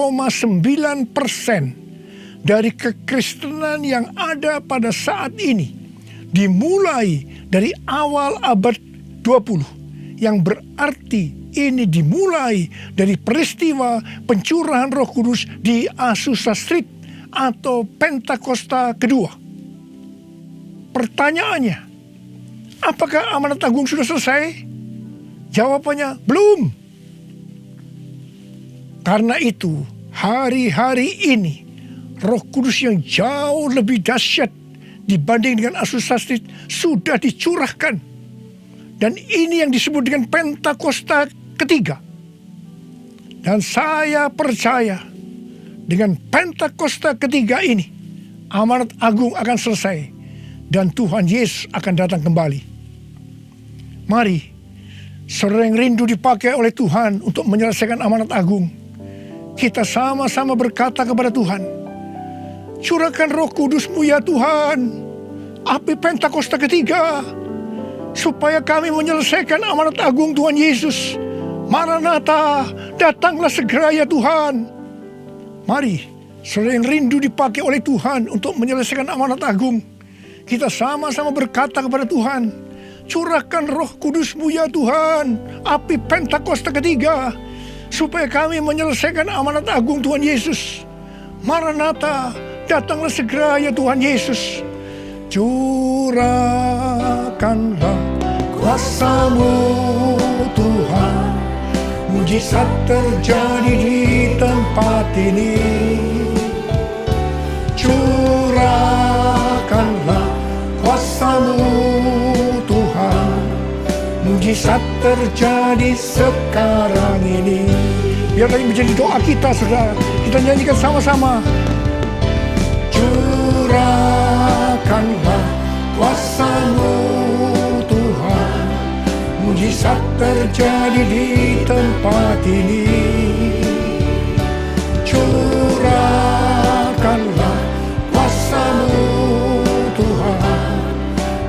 dari kekristenan yang ada pada saat ini dimulai dari awal abad 20, yang berarti ini dimulai dari peristiwa pencurahan Roh Kudus di Azusa Street atau Pentakosta kedua. Pertanyaannya, apakah amanat agung sudah selesai? Jawabannya, belum. Karena itu, hari-hari ini, Roh Kudus yang jauh lebih dahsyat dibanding dengan Azusa Street sudah dicurahkan. Dan ini yang disebut dengan Pentakosta ketiga. Dan saya percaya dengan Pentakosta ketiga ini, amanat agung akan selesai dan Tuhan Yesus akan datang kembali. Mari, saudara yang rindu dipakai oleh Tuhan untuk menyelesaikan amanat agung, kita sama-sama berkata kepada Tuhan, Curahkan Roh Kudus-Mu ya Tuhan, api Pentakosta ketiga, supaya kami menyelesaikan amanat agung Tuhan Yesus. Maranatha, datanglah segera ya Tuhan. Mari, saudara yang rindu dipakai oleh Tuhan untuk menyelesaikan amanat agung, kita sama-sama berkata kepada Tuhan, curahkan Roh Kudus-Mu ya Tuhan, api Pentakosta ketiga, supaya kami menyelesaikan amanat agung Tuhan Yesus. Maranatha, datanglah segera ya Tuhan Yesus. Curahkanlah kuasa-Mu Tuhan, mujizat terjadi di tempat ini. Curahkanlah kuasa-Mu Tuhan, mujizat terjadi sekarang ini. Biarlah ini menjadi doa kita, saudara. Kita nyanyikan sama-sama. Curahkanlah kuasa-Mu Tuhan, mujizat terjadi di tempat ini. Curahkanlah kuasa-Mu Tuhan,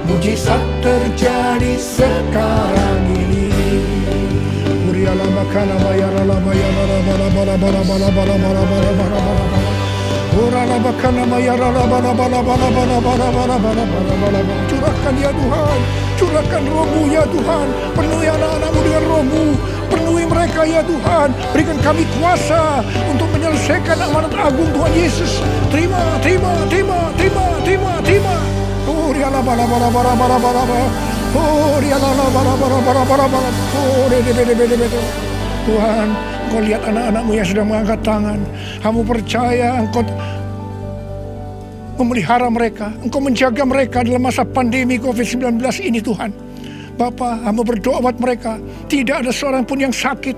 mujizat terjadi sekarang ini. Curahkan ya Tuhan, curahkan Roh-Mu ya Tuhan, penuhi anak-anak-Mu dengan Roh-Mu, penuhi mereka ya Tuhan, berikan kami kuasa untuk menyelesaikan amanat agung Tuhan Yesus. Terima. Oh, riala bara. Oh, riala bara. Oh, de. Tuhan, Engkau lihat anak-anak-Mu yang sedang mengangkat tangan. Kamu percaya Engkau memelihara mereka, Engkau menjaga mereka dalam masa pandemi COVID-19 ini Tuhan. Bapa, hamba berdoa buat mereka, tidak ada seorang pun yang sakit.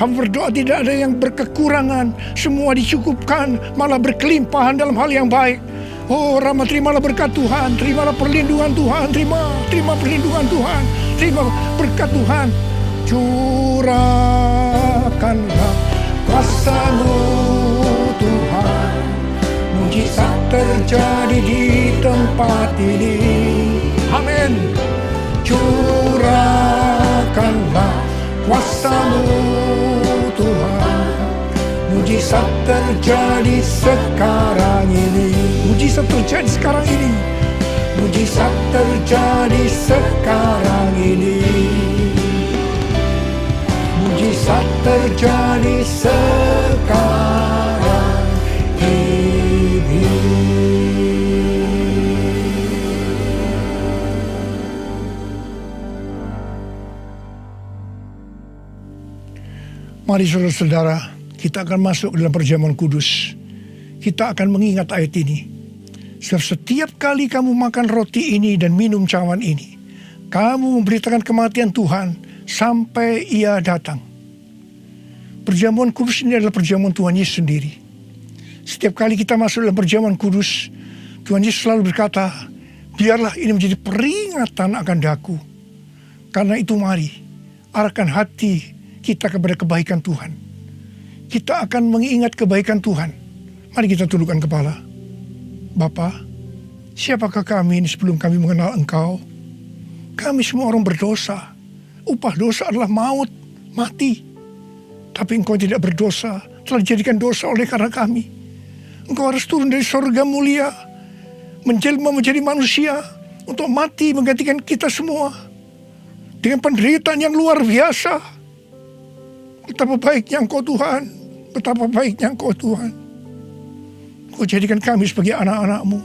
Hamba berdoa tidak ada yang berkekurangan, semua dicukupkan, malah berkelimpahan dalam hal yang baik. Oh Rama, terimalah berkat Tuhan, terimalah perlindungan Tuhan, terima perlindungan Tuhan, terima berkat Tuhan. Curahkanlah kuasa-Mu Tuhan, mujizat terjadi di tempat ini. Amin. Curahkanlah kuasa-Mu Tuhan, mujizat terjadi sekarang ini. Mujizat terjadi sekarang ini. Mujizat terjadi sekarang ini. Mujizat terjadi sekarang ini. Mari saudara-saudara, kita akan masuk dalam perjamuan kudus. Kita akan mengingat ayat ini. Setiap kali kamu makan roti ini dan minum cawan ini, kamu memberitakan kematian Tuhan sampai Ia datang. Perjamuan kudus ini adalah perjamuan Tuhan Yesus sendiri. Setiap kali kita masuk dalam perjamuan kudus, Tuhan Yesus selalu berkata, biarlah ini menjadi peringatan akan daku. Karena itu mari, arahkan hati kita kepada kebaikan Tuhan. Kita akan mengingat kebaikan Tuhan. Mari kita tundukkan kepala. Bapa, siapakah kami ini sebelum kami mengenal Engkau? Kami semua orang berdosa. Upah dosa adalah maut, mati. Tapi Engkau tidak berdosa, telah dijadikan dosa oleh karena kami. Engkau harus turun dari surga mulia, menjelma menjadi manusia, untuk mati menggantikan kita semua. Dengan penderitaan yang luar biasa. Betapa baiknya Engkau Tuhan, betapa baiknya Engkau Tuhan. Engkau jadikan kami sebagai anak-anak-Mu.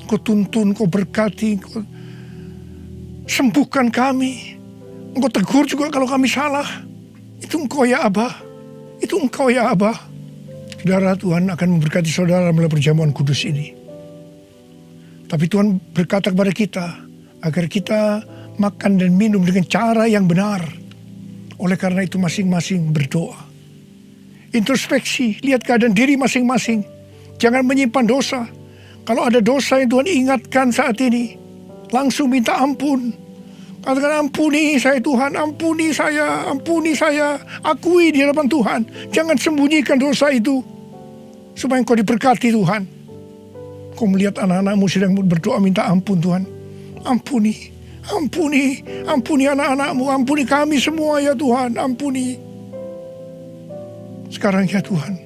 Engkau tuntun, Engkau berkati, Engkau sembuhkan kami. Engkau tegur juga kalau kami salah. Itu Engkau ya Abah, itu Engkau ya Abah. Saudara, Tuhan akan memberkati saudara melalui perjamuan kudus ini. Tapi Tuhan berkata kepada kita, agar kita makan dan minum dengan cara yang benar. Oleh karena itu masing-masing berdoa. Introspeksi, lihat keadaan diri masing-masing. Jangan menyimpan dosa. Kalau ada dosa yang Tuhan ingatkan saat ini, langsung minta ampun. Katakan, ampuni saya Tuhan, ampuni saya. Akui di hadapan Tuhan. Jangan sembunyikan dosa itu. Supaya Engkau diberkati Tuhan. Kau melihat anak-anakmu sedang berdoa minta ampun Tuhan. Ampuni, ampuni, ampuni anak-anakmu, ampuni kami semua ya Tuhan, ampuni. Sekarang ya Tuhan,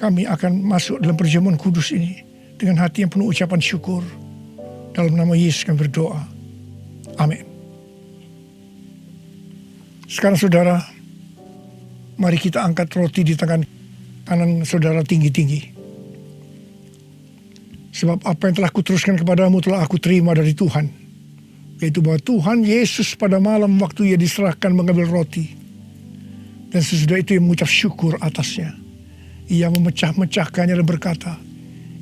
kami akan masuk dalam perjamuan kudus ini dengan hati yang penuh ucapan syukur. Dalam nama Yesus kami berdoa. Amin. Sekarang saudara, mari kita angkat roti di tangan kanan saudara tinggi-tinggi. Sebab apa yang telah kuteruskan kepadamu telah aku terima dari Tuhan. Yaitu bahwa Tuhan Yesus pada malam waktu ia diserahkan mengambil roti. Dan sesudah itu ia mengucap syukur atasnya. Ia memecah-mecahkannya dan berkata,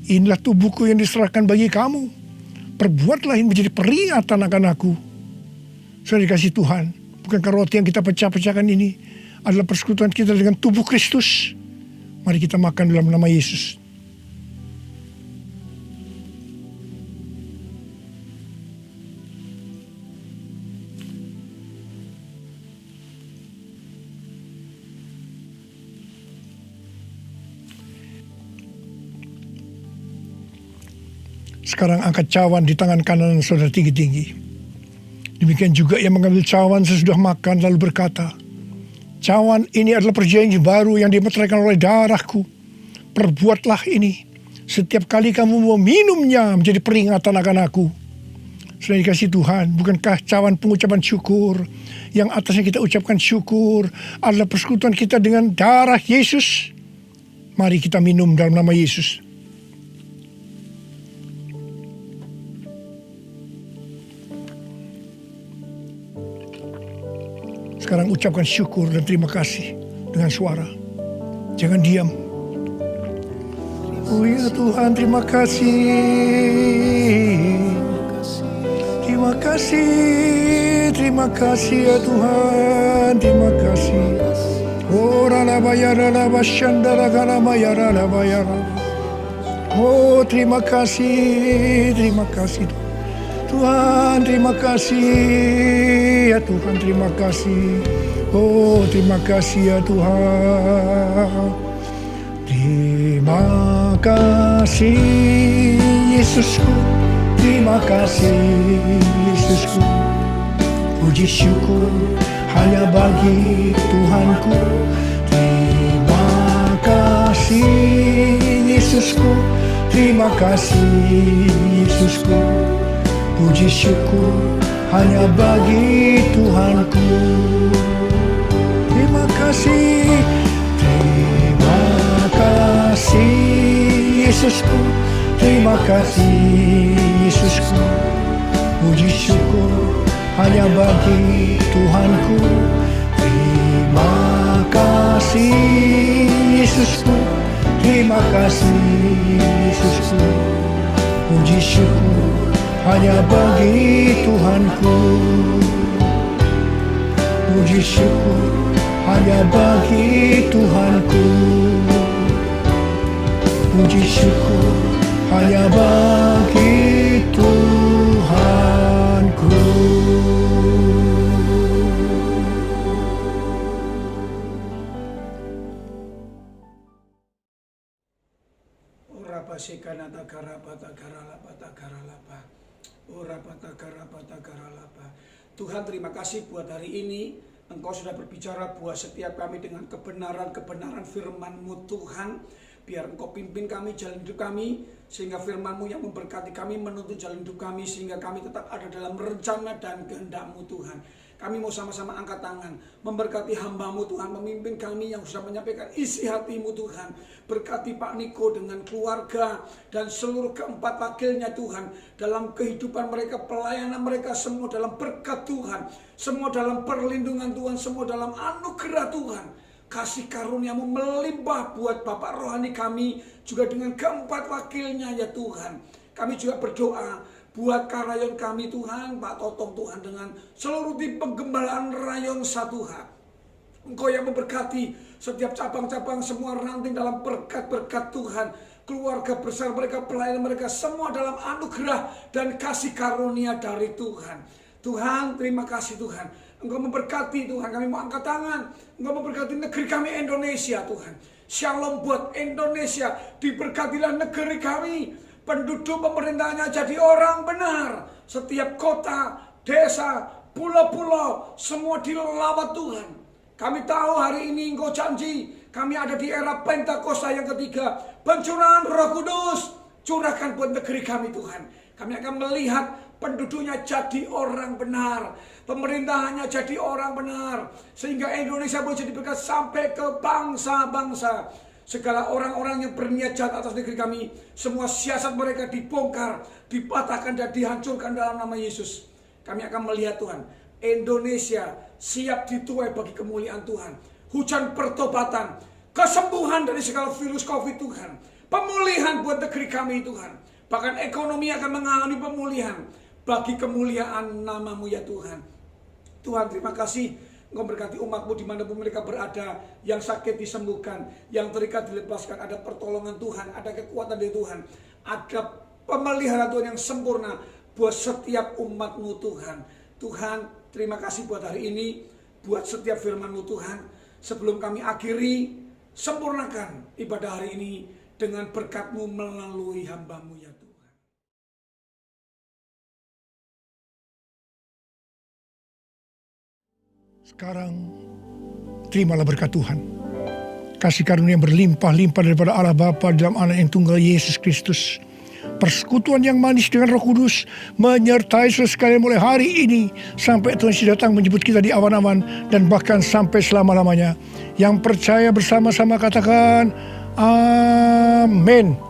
inilah tubuhku yang diserahkan bagi kamu. Perbuatlah ini menjadi peringatan akan aku. Sudah dikasih Tuhan. Bukankah roti yang kita pecah-pecahkan ini adalah persekutuan kita dengan tubuh Kristus? Mari kita makan dalam nama Yesus. Sekarang angkat cawan di tangan kanan saudara tinggi-tinggi. Demikian juga ia mengambil cawan sesudah makan lalu berkata, cawan ini adalah perjanjian baru yang dimeteraikan oleh darahku. Perbuatlah ini setiap kali kamu meminumnya menjadi peringatan akan aku. Sudah dikasih Tuhan, bukankah cawan pengucapan syukur yang atasnya kita ucapkan syukur adalah persekutuan kita dengan darah Yesus? Mari kita minum dalam nama Yesus. Sekarang ucapkan syukur dan terima kasih dengan suara. Jangan diam. Oh ya Tuhan, terima kasih. Terima kasih. Terima kasih ya Tuhan. Terima kasih. Oh ralabayara labashandara galamayara labayara. Oh terima kasih. Terima kasih Tuhan, terima kasih ya Tuhan, terima kasih. Oh terima kasih ya Tuhan. Terima kasih Yesusku, terima kasih Yesusku. Puji syukur hanya bagi Tuhanku. Terima kasih Yesusku, terima kasih Yesusku. Puji syukur hanya bagi Tuhanku. Terima kasih. Terima kasih Yesusku. Terima kasih Yesusku. Puji syukur hanya bagi Tuhanku. Terima kasih Yesusku. Terima kasih Yesusku. Puji syukur hanya bagi Tuhanku. Puji syukur hanya bagi Tuhanku. Puji syukur hanya bagi Tuhanku. Tuhan, terima kasih buat hari ini. Engkau sudah berbicara buat setiap kami dengan kebenaran-kebenaran firman-Mu Tuhan. Biar Engkau pimpin kami, jalan hidup kami, sehingga firman-Mu yang memberkati kami, menuntun jalan hidup kami, sehingga kami tetap ada dalam rencana dan kehendak-Mu Tuhan. Kami mau sama-sama angkat tangan, memberkati hamba-Mu Tuhan, memimpin kami yang sudah menyampaikan isi hati-Mu Tuhan. Berkati Pak Niko dengan keluarga dan seluruh keempat wakilnya Tuhan. Dalam kehidupan mereka, pelayanan mereka, semua dalam berkat Tuhan. Semua dalam perlindungan Tuhan, semua dalam anugerah Tuhan. Kasih karunia-Mu melimpah buat Bapak rohani kami, juga dengan keempat wakilnya ya Tuhan. Kami juga berdoa buat karayon kami Tuhan, Pak Totong Tuhan, dengan seluruh tim penggembalaan rayon Satuha. Engkau yang memberkati setiap cabang-cabang, semua ranting dalam berkat-berkat Tuhan. Keluarga besar mereka, pelayanan mereka, semua dalam anugerah dan kasih karunia dari Tuhan. Tuhan, terima kasih Tuhan. Engkau memberkati Tuhan, kami mau angkat tangan. Engkau memberkati negeri kami Indonesia Tuhan. Shalom buat Indonesia, diberkatilah negeri kami. Penduduk pemerintahnya jadi orang benar. Setiap kota, desa, pulau-pulau, semua dilawat Tuhan. Kami tahu hari ini Engkau janji, kami ada di era Pentakosta yang ketiga. Pencurahan Roh Kudus, curahkan buat negeri kami Tuhan. Kami akan melihat penduduknya jadi orang benar. Pemerintahannya jadi orang benar. Sehingga Indonesia boleh jadi berkat sampai ke bangsa-bangsa. Segala orang-orang yang berniat jahat atas negeri kami, semua siasat mereka dibongkar, dipatahkan dan dihancurkan dalam nama Yesus. Kami akan melihat Tuhan, Indonesia siap dituai bagi kemuliaan Tuhan. Hujan pertobatan, kesembuhan dari segala virus COVID Tuhan. Pemulihan buat negeri kami Tuhan. Bahkan ekonomi akan mengalami pemulihan bagi kemuliaan nama-Mu ya Tuhan. Tuhan terima kasih Engkau berkati umat-Mu dimanapun mereka berada. Yang sakit disembuhkan, yang terikat dilepaskan. Ada pertolongan Tuhan, ada kekuatan dari Tuhan. Ada pemeliharaan Tuhan yang sempurna buat setiap umat-Mu Tuhan. Tuhan terima kasih buat hari ini, buat setiap firman-Mu Tuhan. Sebelum kami akhiri, sempurnakan ibadah hari ini dengan berkat-Mu melalui hamba-Mu ya Tuhan. Sekarang terimalah berkat Tuhan. Kasih karunia yang berlimpah-limpah daripada Allah Bapa dalam Anak yang tunggal Yesus Kristus. Persekutuan yang manis dengan Roh Kudus menyertai saudara sekalian mulai hari ini sampai Tuhan Yesus datang menjemput kita di awan-awan dan bahkan sampai selama-lamanya. Yang percaya bersama-sama katakan amin.